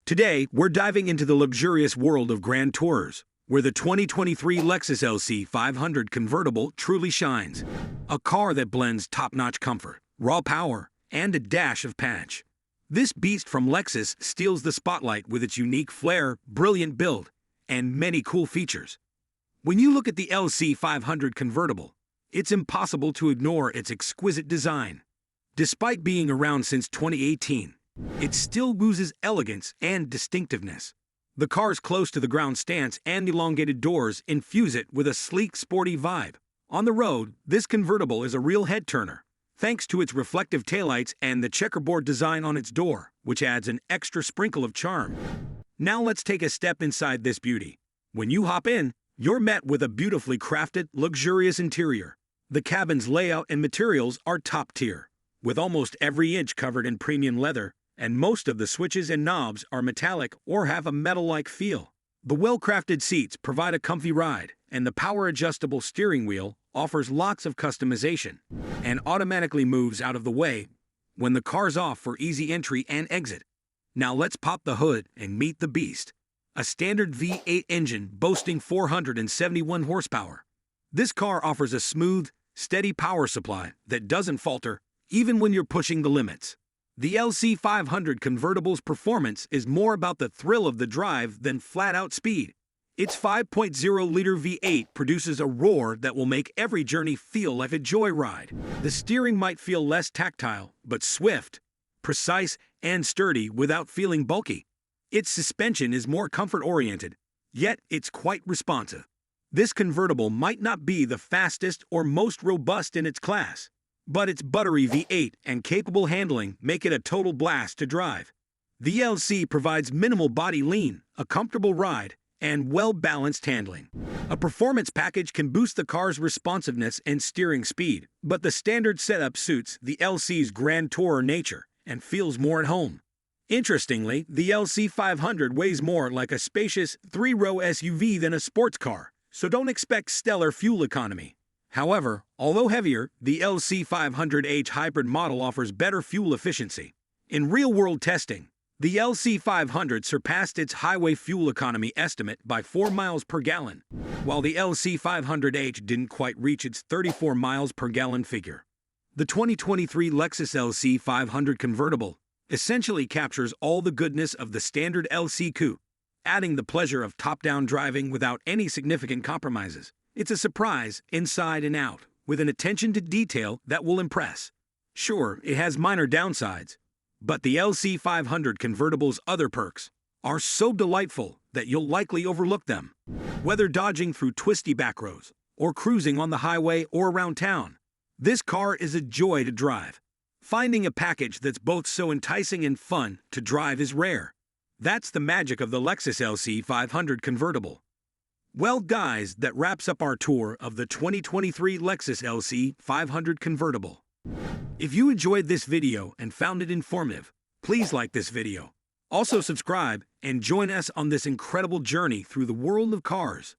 Today, we're diving into the luxurious world of grand tourers, where the 2023 Lexus LC 500 Convertible truly shines. A car that blends top-notch comfort, raw power, and a dash of panache. This beast from Lexus steals the spotlight with its unique flair, brilliant build, and many cool features. When you look at the LC 500 Convertible, it's impossible to ignore its exquisite design. Despite being around since 2018, it still oozes elegance and distinctiveness. The car's close-to-the-ground stance and elongated doors infuse it with a sleek, sporty vibe. On the road, this convertible is a real head-turner, thanks to its reflective taillights and the checkerboard design on its door, which adds an extra sprinkle of charm. Now let's take a step inside this beauty. When you hop in, you're met with a beautifully crafted, luxurious interior. The cabin's layout and materials are top-tier, with almost every inch covered in premium leather, and most of the switches and knobs are metallic or have a metal-like feel. The well-crafted seats provide a comfy ride, and the power-adjustable steering wheel offers lots of customization and automatically moves out of the way when the car's off for easy entry and exit. Now let's pop the hood and meet the beast. A standard V8 engine boasting 471 horsepower. This car offers a smooth, steady power supply that doesn't falter even when you're pushing the limits. The LC 500 Convertible's performance is more about the thrill of the drive than flat-out speed. Its 5.0-liter V8 produces a roar that will make every journey feel like a joyride. The steering might feel less tactile, but swift, precise, and sturdy without feeling bulky. Its suspension is more comfort-oriented, yet it's quite responsive. This convertible might not be the fastest or most robust in its class, but its buttery V8 and capable handling make it a total blast to drive. The LC provides minimal body lean, a comfortable ride, and well-balanced handling. A performance package can boost the car's responsiveness and steering speed, but the standard setup suits the LC's grand tourer nature and feels more at home. Interestingly, the LC 500 weighs more like a spacious three-row SUV than a sports car, so don't expect stellar fuel economy. However, although heavier, the LC 500H hybrid model offers better fuel efficiency. In real-world testing, the LC 500 surpassed its highway fuel economy estimate by 4 miles per gallon, while the LC 500H didn't quite reach its 34 miles per gallon figure. The 2023 Lexus LC 500 Convertible essentially captures all the goodness of the standard LC coupe, adding the pleasure of top-down driving without any significant compromises. It's a surprise, inside and out, with an attention to detail that will impress. Sure, it has minor downsides, but the LC 500 Convertible's other perks are so delightful that you'll likely overlook them. Whether dodging through twisty back roads or cruising on the highway or around town, this car is a joy to drive. Finding a package that's both so enticing and fun to drive is rare. That's the magic of the Lexus LC 500 Convertible. Well, guys, that wraps up our tour of the 2023 Lexus LC 500 Convertible. If you enjoyed this video and found it informative, please like this video. Also subscribe and join us on this incredible journey through the world of cars.